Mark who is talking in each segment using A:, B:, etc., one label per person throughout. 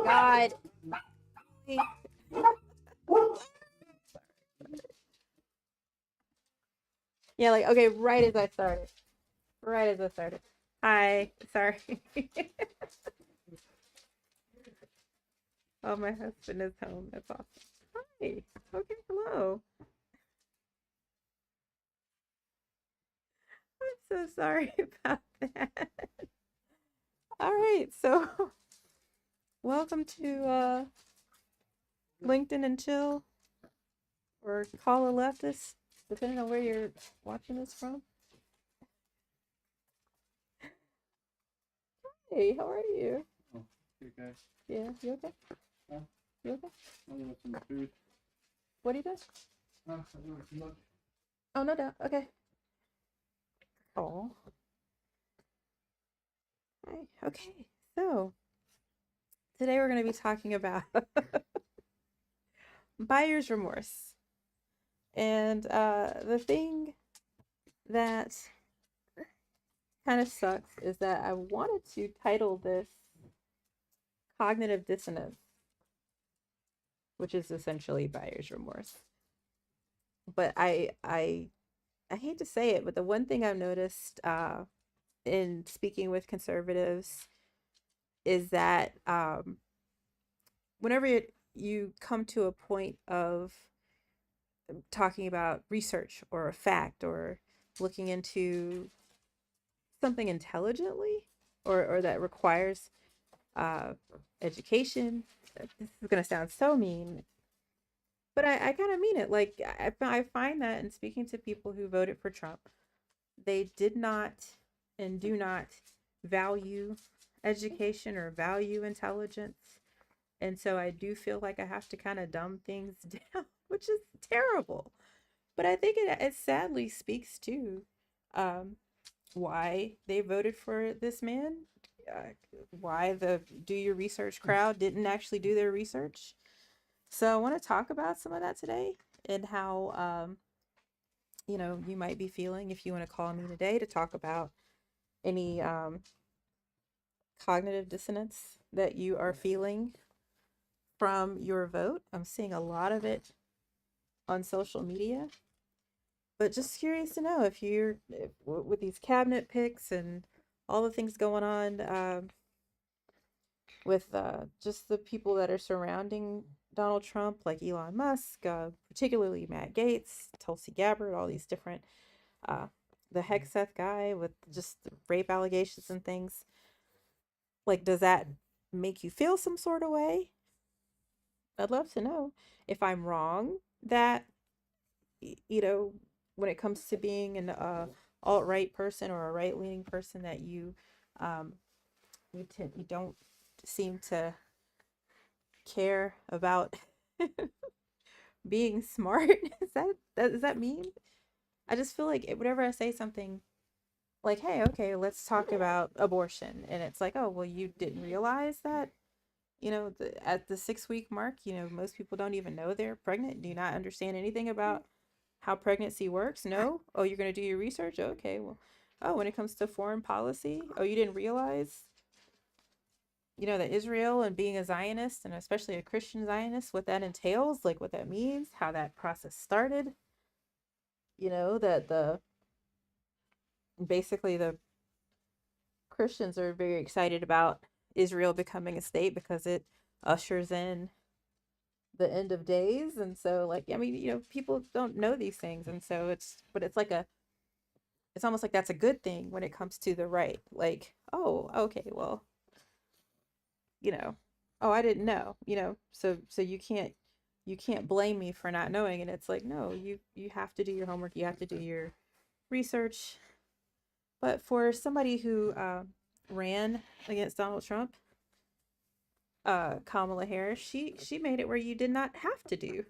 A: God. Yeah, like, okay, right as I started. Right as I started. Hi. Sorry. Oh, my husband is home. That's awesome. Hi. Okay, hello. I'm so sorry about that. All right, so welcome to LinkedIn and Chill, or Call a Leftist, depending on where you're watching this from. Hey, how are you?
B: Oh, hey guys.
A: Yeah, you okay?
B: Huh?
A: You okay?
B: I want some food.
A: What do you do?
B: I want some lunch.
A: Oh, no doubt. Okay. Oh. Hi. Okay. So today we're going to be talking about buyer's remorse. And the thing that kind of sucks is that I wanted to title this cognitive dissonance, which is essentially buyer's remorse. But I hate to say it, but the one thing I've noticed in speaking with conservatives is that whenever you come to a point of talking about research or a fact or looking into something intelligently, or that requires uh, education. This is going to sound so mean, but I kind of mean it. Like, I find that in speaking to people who voted for Trump, they did not and do not value education or value intelligence. And so I do feel like I have to kind of dumb things down, which is terrible. But I think it sadly speaks to um, why they voted for this man, uh, why the do your research crowd didn't actually do their research. So I want to talk about some of that today and how, you might be feeling if you want to call me today to talk about any cognitive dissonance that you are feeling from your vote. I'm seeing a lot of it on social media, but just curious to know if with these cabinet picks and all the things going on with just the people that are surrounding Donald Trump, like Elon Musk, particularly Matt Gaetz, Tulsi Gabbard, all these different, uh, the Hexeth guy with just rape allegations and things. Like, does that make you feel some sort of way? I'd love to know if I'm wrong that, you know, when it comes to being an alt-right person or a right-leaning person, that um, you don't seem to care about being smart. Does that mean? I just feel like whenever I say something like, "Hey, okay, let's talk about abortion," and it's like, "Oh, well, you didn't realize that, at the 6 week mark, most people don't even know they're pregnant. Do you not understand anything about how pregnancy works? No? Oh, you're going to do your research? Okay, well, oh, when it comes to foreign policy, oh, you didn't realize, that Israel and being a Zionist and especially a Christian Zionist, what that entails, like what that means, how that process started, that basically the Christians are very excited about Israel becoming a state because it ushers in the end of days. And so, like, I mean, people don't know these things. And so but it's almost like that's a good thing when it comes to the right. Like, oh, okay, well, you know, oh, I didn't know, so you can't blame me for not knowing. And it's like, no, you have to do your homework, you have to do your research. But for somebody who ran against Donald Trump, Kamala Harris, she made it where you did not have to do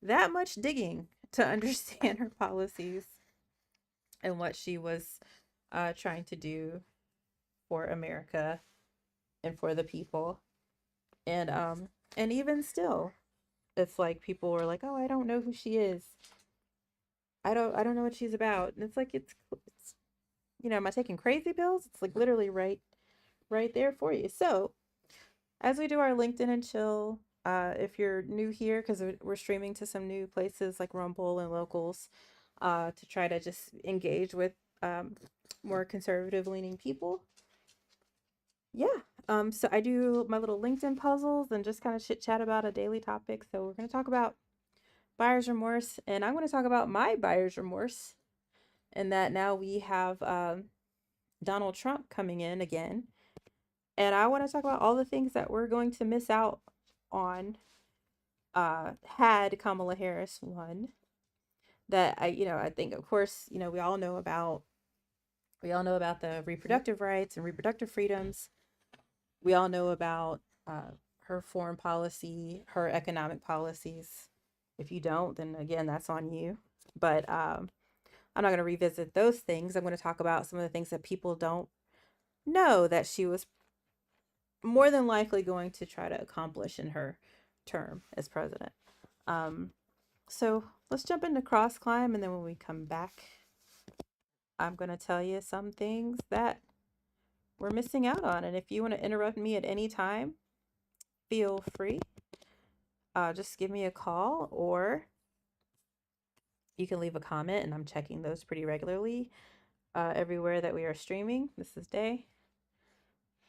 A: that much digging to understand her policies and what she was trying to do for America and for the people. And even still, it's like people were like, "Oh, I don't know who she is. I don't know what she's about." And it's like it's am I taking crazy pills? It's like literally right there for you. So, as we do our LinkedIn and chill, if you're new here, because we're streaming to some new places like Rumble and Locals, to try to just engage with more conservative leaning people. Yeah. So I do my little LinkedIn puzzles and just kind of chit chat about a daily topic. So we're going to talk about buyer's remorse, and I'm going to talk about my buyer's remorse, and that now we have Donald Trump coming in again. And I want to talk about all the things that we're going to miss out on had Kamala Harris won. That I think, of course, we all know about the reproductive rights and reproductive freedoms. We all know about her foreign policy, her economic policies. If you don't, then again, that's on you. But I'm not going to revisit those things. I'm going to talk about some of the things that people don't know that she was more than likely going to try to accomplish in her term as president. Um, so let's jump into cross climb, and then when we come back, I'm going to tell you some things that we're missing out on. And if you want to interrupt me at any time, feel free. Just give me a call, or you can leave a comment, and I'm checking those pretty regularly everywhere that we are streaming. This is Day.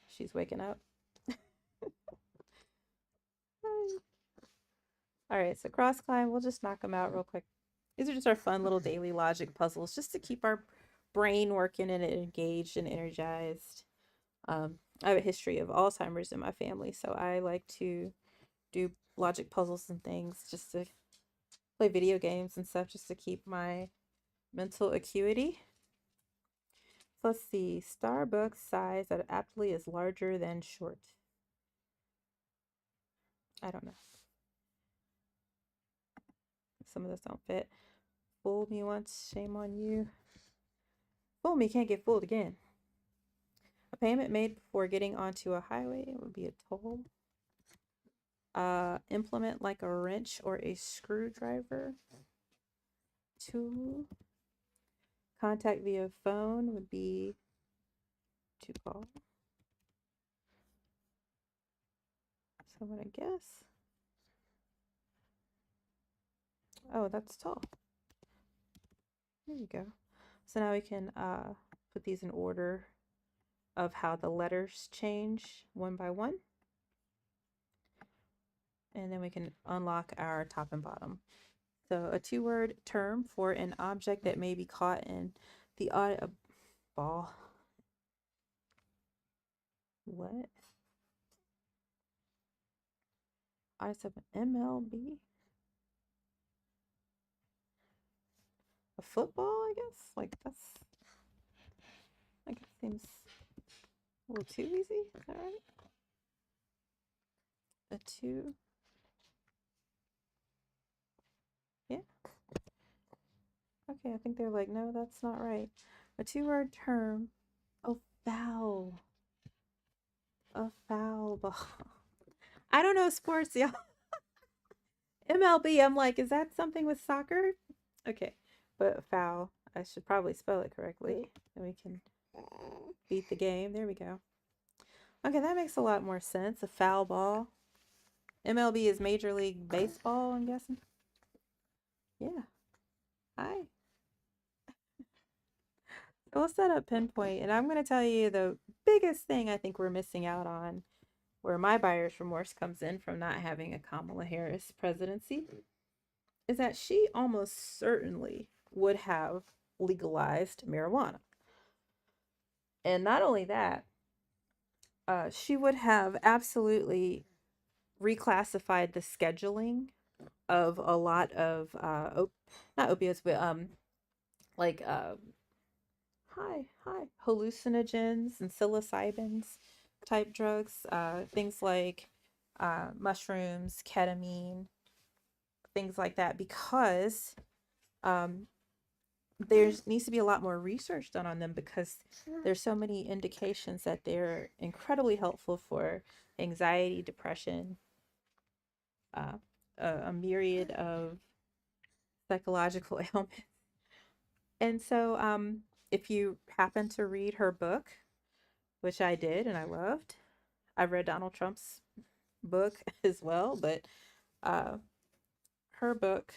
A: She's waking up. All right, so cross climb, we'll just knock them out real quick. These are just our fun little daily logic puzzles, just to keep our brain working and engaged and energized. I have a history of Alzheimer's in my family, so I like to do logic puzzles and things, just to play video games and stuff, just to keep my mental acuity. So let's see. Starbucks size that aptly is larger than short. I don't know. Some of this don't fit. Fooled me once, shame on you. Fool me, can't get fooled again. A payment made before getting onto a highway would be a toll. Implement like a wrench or a screwdriver. Tool. Contact via phone would be to call. So I'm gonna guess. Oh, that's tall. There you go. So now we can put these in order of how the letters change one by one. And then we can unlock our top and bottom. So a two-word term for an object that may be caught in the ball. What? Odds of an MLB? A football, I guess? Like it seems a little too easy. Is that right? A two. Yeah. Okay, I think they're like, no, that's not right. A two-word term. Oh, foul. A foul ball. I don't know sports, y'all. MLB, I'm like, is that something with soccer? Okay, but foul. I should probably spell it correctly. And we can beat the game. There we go. Okay, that makes a lot more sense. A foul ball. MLB is Major League Baseball, I'm guessing. Yeah. Hi. So we'll set up pinpoint, and I'm going to tell you the biggest thing I think we're missing out on, where my buyer's remorse comes in from not having a Kamala Harris presidency, is that she almost certainly would have legalized marijuana. And not only that, she would have absolutely reclassified the scheduling of a lot of not opiates, but like hallucinogens and psilocybins type drugs, things like mushrooms, ketamine, things like that, because there needs to be a lot more research done on them, because there's so many indications that they're incredibly helpful for anxiety, depression, uh, a myriad of psychological ailments. And so if you happen to read her book, which I did and I loved, I've read Donald Trump's book as well, but uh, her book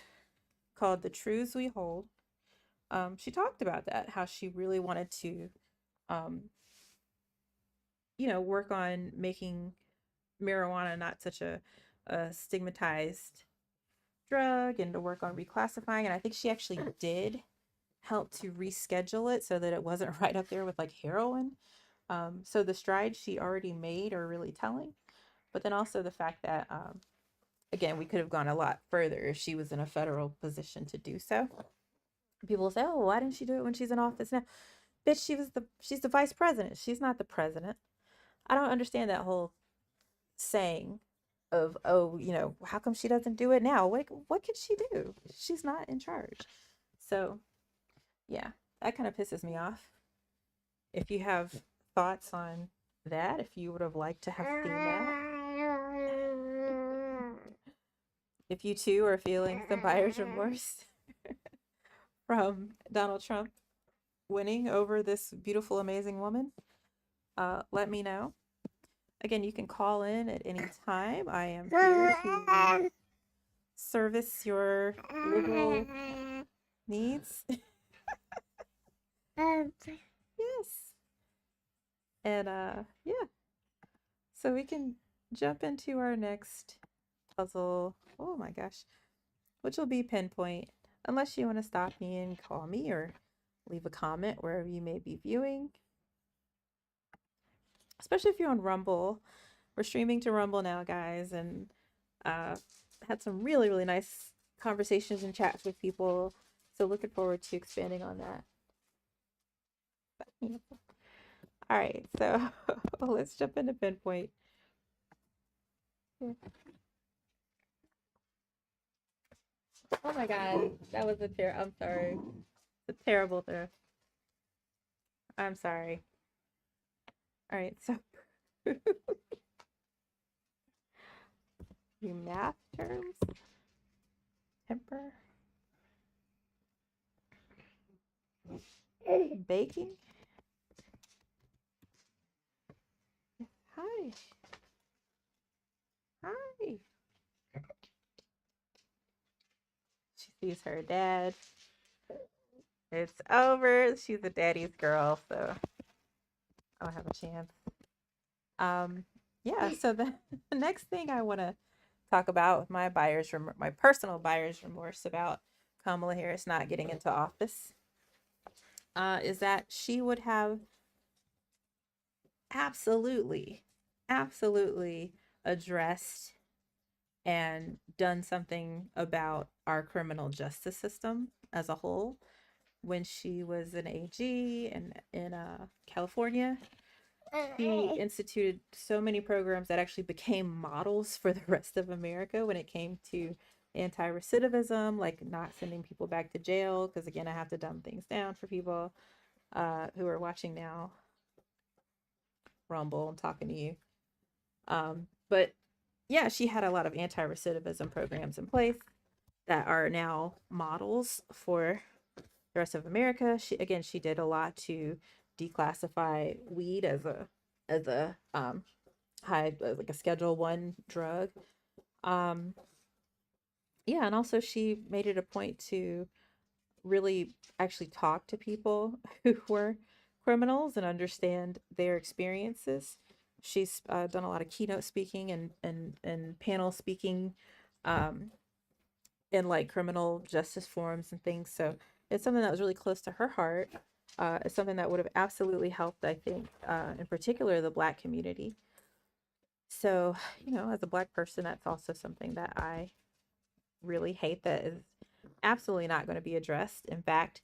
A: called The Truths We Hold, she talked about that, how she really wanted to, um, work on making marijuana not such a stigmatized drug and to work on reclassifying. And I think she actually did help to reschedule it so that it wasn't right up there with like heroin. So the strides she already made are really telling. But then also the fact that, again, we could have gone a lot further if she was in a federal position to do so. People say, "Oh, why didn't she do it when she's in office now?" Bitch, she's the vice president. She's not the president. I don't understand that whole saying of, oh, how come she doesn't do it now? What could she do? She's not in charge. So yeah, that kind of pisses me off. If you have thoughts on that, if you would have liked to have seen that, if you too are feeling some buyer's remorse from Donald Trump winning over this beautiful, amazing woman, let me know. Again, you can call in at any time. I am here to service your liberal needs. Yes. And yeah. So we can jump into our next puzzle. Oh my gosh. Which will be pinpoint. Unless you want to stop me and call me or leave a comment wherever you may be viewing. Especially if you're on Rumble. We're streaming to Rumble now, guys, and had some really, really nice conversations and chats with people. So looking forward to expanding on that. But, yeah. All right, so let's jump into pinpoint. Yeah. Oh my God, that was I'm sorry. It's a terrible throw. I'm sorry. All right, so you math terms, temper, baking. Hi, hi. She sees her dad. It's over. She's a daddy's girl, so I don't have a chance. Yeah. So the, the next thing I want to talk about with my personal buyer's remorse about Kamala Harris not getting into office, is that she would have absolutely, absolutely addressed and done something about our criminal justice system as a whole when she was an AG in California. He instituted so many programs that actually became models for the rest of America when it came to anti-recidivism, like not sending people back to jail. Because again, I have to dumb things down for people who are watching now. Rumble, I'm talking to you. But yeah, she had a lot of anti-recidivism programs in place that are now models for the rest of America. She did a lot to declassify weed as a high, like a Schedule 1 drug. Um, yeah, and also she made it a point to really actually talk to people who were criminals and understand their experiences. She's done a lot of keynote speaking and panel speaking um, in like criminal justice forums and things. So it's something that was really close to her heart. It's something that would have absolutely helped, I think, in particular, the Black community. So, as a Black person, that's also something that I really hate that is absolutely not going to be addressed. In fact,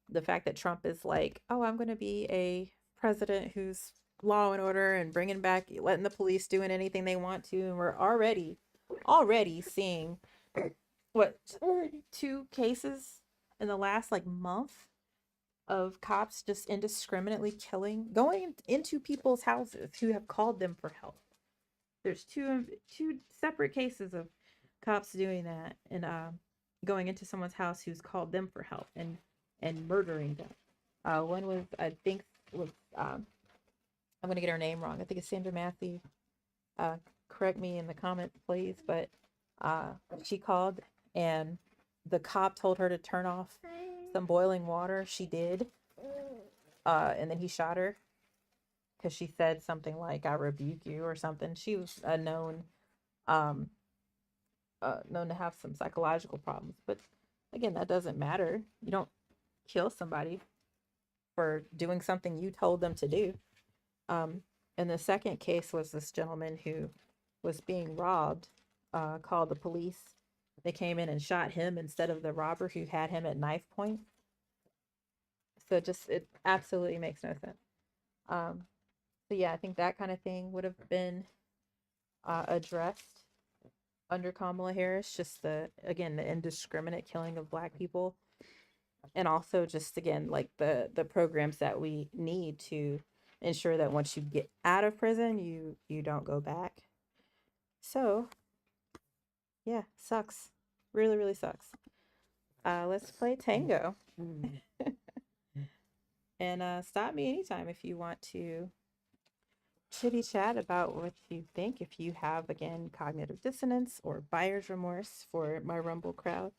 A: the fact that Trump is like, oh, I'm going to be a president who's law and order and bringing back, letting the police doing anything they want to. And we're already seeing what, two cases in the last like month of cops just indiscriminately going into people's houses who have called them for help. There's two separate cases of cops doing that and going into someone's house who's called them for help and murdering them. One was, I think, was I'm gonna get her name wrong. I think it's Sandra Matthew. correct me in the comments, please, but she called and the cop told her to turn off some boiling water. She did. And then he shot her because she said something like "I rebuke you" or something. She was um, known to have some psychological problems, but again, that doesn't matter. You don't kill somebody for doing something you told them to do. Um, and the second case was this gentleman who was being robbed, called the police. They came in and shot him instead of the robber who had him at knife point. So just, it absolutely makes no sense. Um, so yeah, I think that kind of thing would have been addressed under Kamala Harris. Just the indiscriminate killing of Black people, and also just again like the programs that we need to ensure that once you get out of prison, you don't go back. So yeah, sucks. Really, really sucks. Let's play tango. And stop me anytime if you want to chitty chat about what you think. If you have, again, cognitive dissonance or buyer's remorse for my Rumble crowd.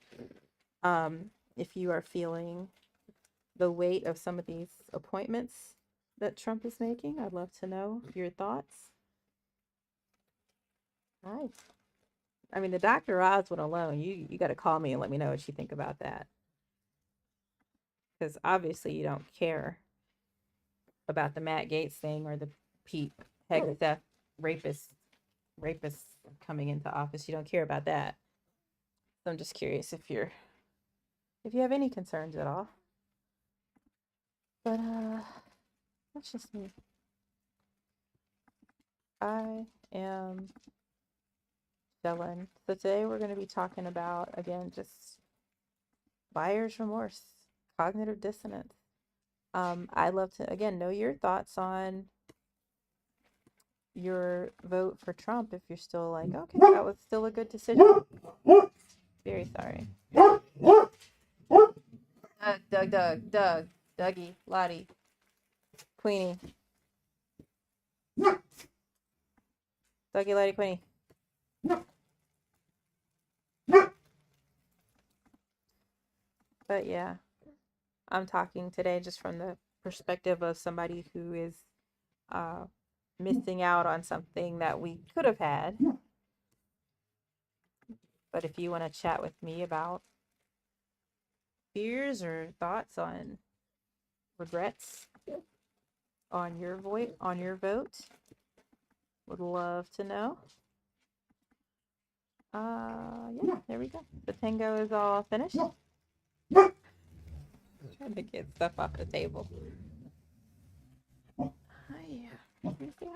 A: If you are feeling the weight of some of these appointments that Trump is making, I'd love to know your thoughts. Hi. I mean, the Dr. Oz one alone, you got to call me and let me know what you think about that. Because obviously you don't care about the Matt Gaetz thing or the Pete Hegseth rapist coming into office. You don't care about that. So I'm just curious if you have any concerns at all. But that's just me. I am chilling. So today we're going to be talking about, again, just buyer's remorse, cognitive dissonance. I'd love to, again, know your thoughts on your vote for Trump if you're still like, okay, that was still a good decision. Very sorry. Doug, Dougie, Lottie, Queenie. Dougie, Lottie, Queenie. But yeah, I'm talking today just from the perspective of somebody who is missing out on something that we could have had. But if you want to chat with me about fears or thoughts on regrets on your vote, would love to know. Yeah, there we go. The tango is all finished. Trying to get stuff off the table. Hi. Can you say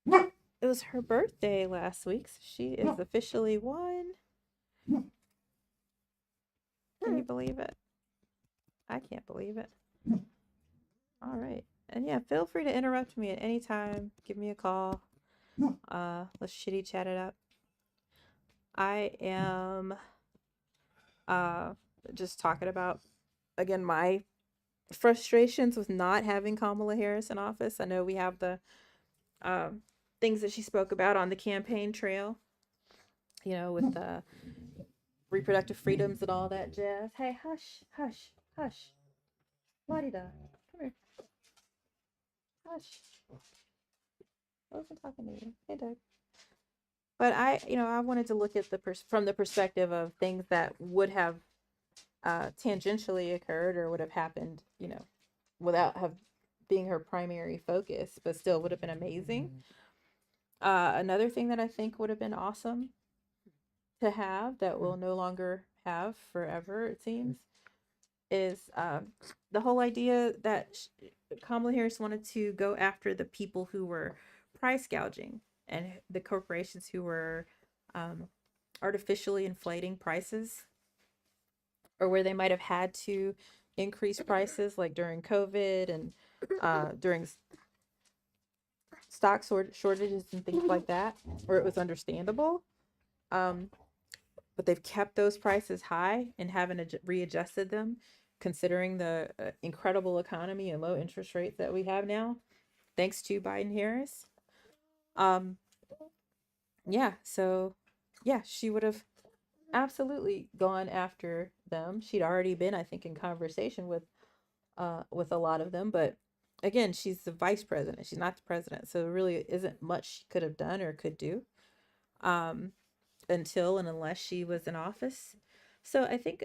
A: hi? It was her birthday last week, so she is officially 1. Can you believe it? I can't believe it. All right. And yeah, feel free to interrupt me at any time. Give me a call. Let's shitty chat it up. I am just talking about, again, my frustrations with not having Kamala Harris in office. I know we have the things that she spoke about on the campaign trail, with the reproductive freedoms and all that jazz. Hey, hush, hush, hush. La-di-da. Come here. Hush. I wasn't talking to you. Hey, Doug. But I wanted to look at from the perspective of things that would have tangentially occurred or would have happened, without being her primary focus, but still would have been amazing. Another thing that I think would have been awesome to have that we'll no longer have forever, it seems, is the whole idea that Kamala Harris wanted to go after the people who were price gouging and the corporations who were artificially inflating prices, or where they might have had to increase prices, like during COVID and during stock shortages and things like that, where it was understandable. But they've kept those prices high and haven't readjusted them, considering the incredible economy and low interest rates that we have now, thanks to Biden Harris. Um, yeah, so yeah, she would have absolutely gone after them. She'd already been, I think, in conversation with a lot of them, but again, she's the vice president. She's not the president. So there really isn't much she could have done or could do. Um, until and unless she was in office. So I think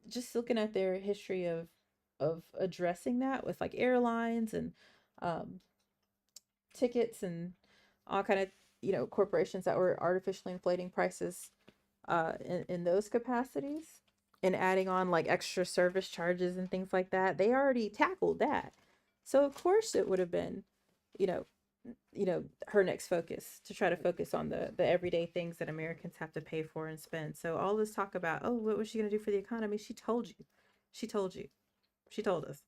A: just looking at their history of addressing that with like airlines and um, tickets and all kind of corporations that were artificially inflating prices in those capacities and adding on like extra service charges and things like that, they already tackled that. So of course it would have been, you know, her next focus to try to focus on the everyday things that Americans have to pay for and spend. So all this talk about, oh, what was she going to do for the economy? She told you. She told you. She told us.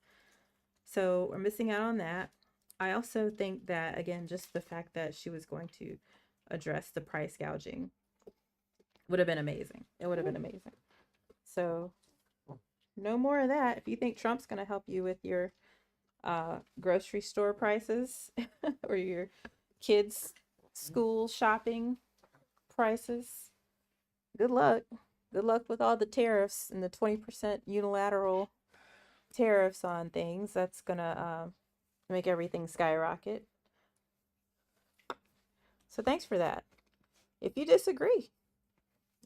A: So we're missing out on that. I also think that again, just the fact that she was going to address the price gouging would have been amazing. It would have been amazing. So no more of that. If you think Trump's going to help you with your grocery store prices or your kids' school shopping prices, good luck. Good luck with all the tariffs and the 20% unilateral tariffs on things. That's going to make everything skyrocket. So thanks for that. If you disagree,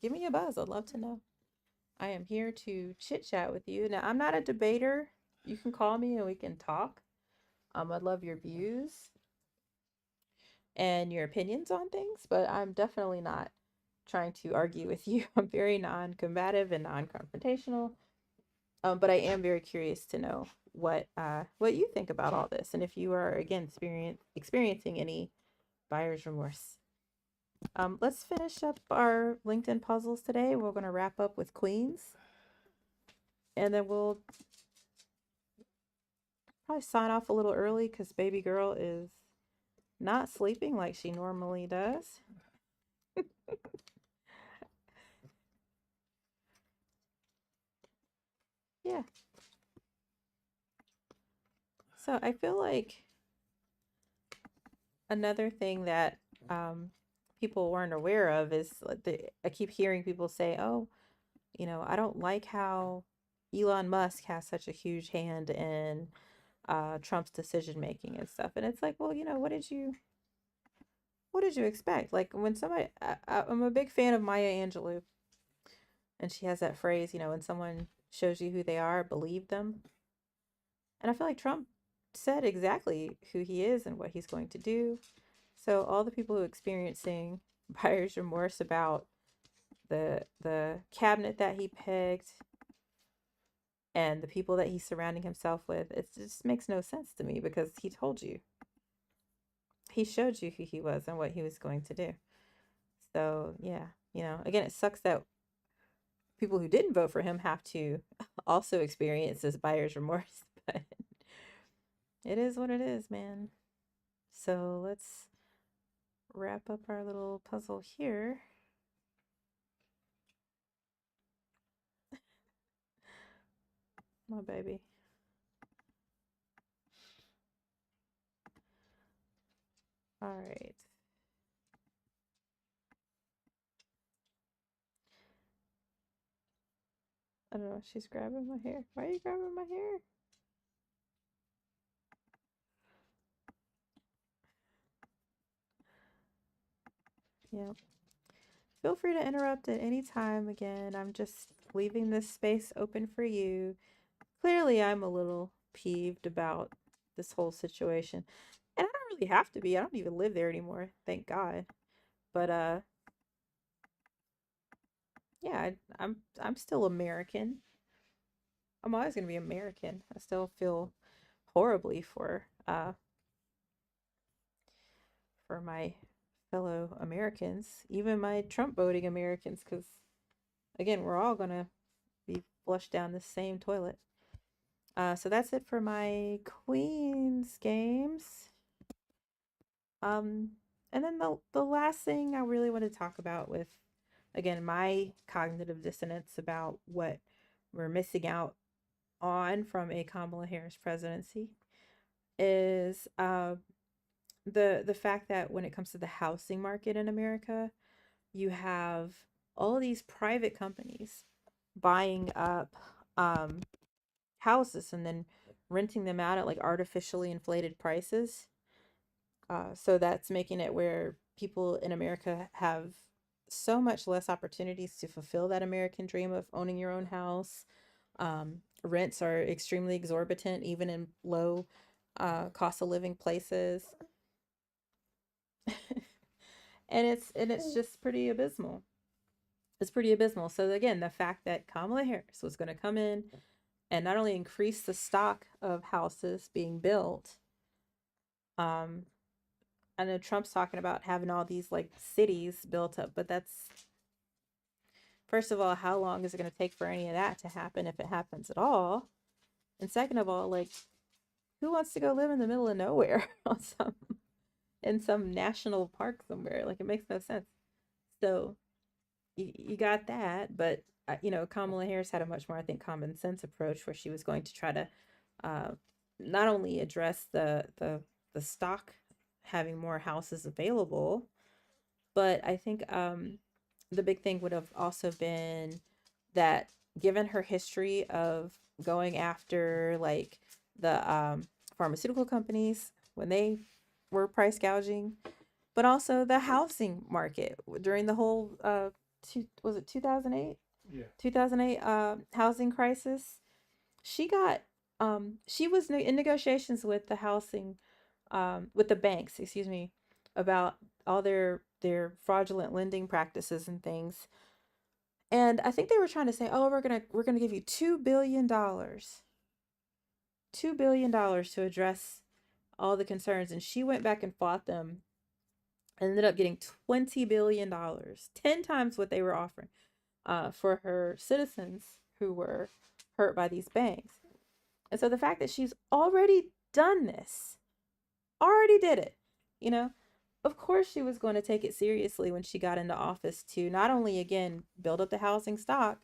A: give me a buzz. I'd love to know. I am here to chit chat with you. Now, I'm not a debater. You can call me and we can talk. I'd love your views and your opinions on things, but I'm definitely not trying to argue with you. I'm very non-combative and non-confrontational. But I am very curious to know what you think about all this, and if you are again experiencing any buyer's remorse. Let's finish up our LinkedIn puzzles today. We're going to wrap up with Queens, and then we'll probably sign off a little early because baby girl is not sleeping like she normally does. Yeah. So I feel like another thing that people weren't aware of is I keep hearing people say, "Oh, I don't like how Elon Musk has such a huge hand in Trump's decision making and stuff." And it's like, well, what did you expect? Like when somebody, I'm a big fan of Maya Angelou, and she has that phrase, when someone shows you who they are, believe them. And I feel like Trump said exactly who he is and what he's going to do. So all the people who are experiencing buyer's remorse about the cabinet that he picked and the people that he's surrounding himself with, it just makes no sense to me because he told you. He showed you who he was and what he was going to do. So, yeah, again, it sucks that people who didn't vote for him have to also experience this buyer's remorse, but it is what it is, man. So, let's wrap up our little puzzle here. My baby. All right. I don't know. She's grabbing my hair. Why are you grabbing my hair? Yeah. Feel free to interrupt at any time. Again, I'm just leaving this space open for you. Clearly, I'm a little peeved about this whole situation. And I don't really have to be. I don't even live there anymore, thank God. But yeah, I'm still American. I'm always gonna be American. I still feel horribly for my fellow Americans, even my Trump voting Americans, because again, we're all gonna be flushed down the same toilet. So that's it for my Queens games. Um, and then the last thing I really want to talk about with, again, my cognitive dissonance about what we're missing out on from a Kamala Harris presidency is the fact that when it comes to the housing market in America, you have all these private companies buying up um houses and then renting them out at like artificially inflated prices. So that's making it where people in America have so much less opportunities to fulfill that American dream of owning your own house. Rents are extremely exorbitant, even in low cost of living places. And it's just pretty abysmal. It's pretty abysmal. So again, the fact that Kamala Harris was going to come in and not only increase the stock of houses being built, um, I know Trump's talking about having all these like cities built up, but that's, first of all, how long is it going to take for any of that to happen if it happens at all? And second of all, like, who wants to go live in the middle of nowhere on some in some national park somewhere? Like, it makes no sense. So you got that, but Kamala Harris had a much more, I think, common sense approach where she was going to try to uh, not only address the stock having more houses available, but I think the big thing would have also been that, given her history of going after like the pharmaceutical companies when they were price gouging, but also the housing market during the whole was it 2008?
B: Yeah.
A: 2008 housing crisis. She was in negotiations with the housing with the banks, excuse me, about all their fraudulent lending practices and things. And I think they were trying to say, "Oh, we're gonna give you $2 billion, $2 billion to address all the concerns." And she went back and fought them and ended up getting $20 billion, 10 times what they were offering, for her citizens who were hurt by these banks. And so the fact that she's already done this, already did it, you know, of course she was going to take it seriously when she got into office to not only again build up the housing stock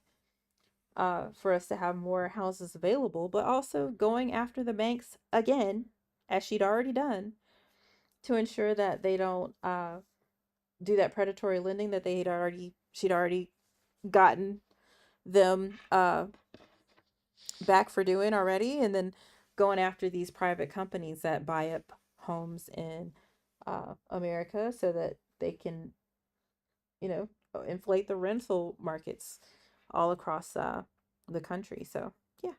A: for us to have more houses available, but also going after the banks again, as she'd already done, to ensure that they don't do that predatory lending that she'd already gotten them back for doing already, and then going after these private companies that buy up homes in America so that they can, inflate the rental markets all across the country. So yeah,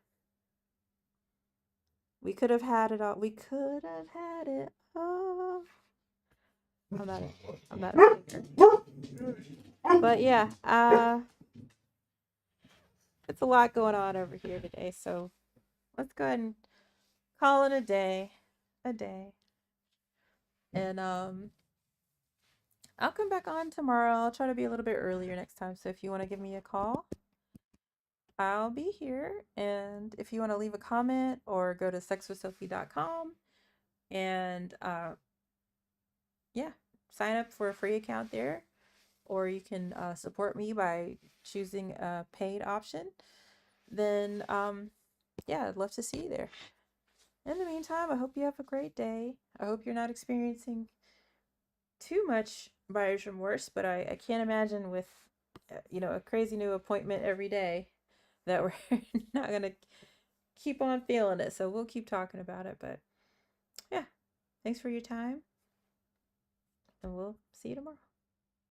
A: we could have had it all. We could have had it all. I'm not. I'm not a singer, but yeah, it's a lot going on over here today. So let's go ahead and call it a day, and I'll come back on tomorrow. I'll try to be a little bit earlier next time. So if you want to give me a call, I'll be here. And if you want to leave a comment or go to sexwithsophie.com and yeah, sign up for a free account there. Or you can support me by choosing a paid option. Then yeah, I'd love to see you there. In the meantime, I hope you have a great day. I hope you're not experiencing too much buyer's remorse, but I can't imagine with a crazy new appointment every day that we're not gonna keep on feeling it. So we'll keep talking about it. But yeah, thanks for your time, and we'll see you tomorrow.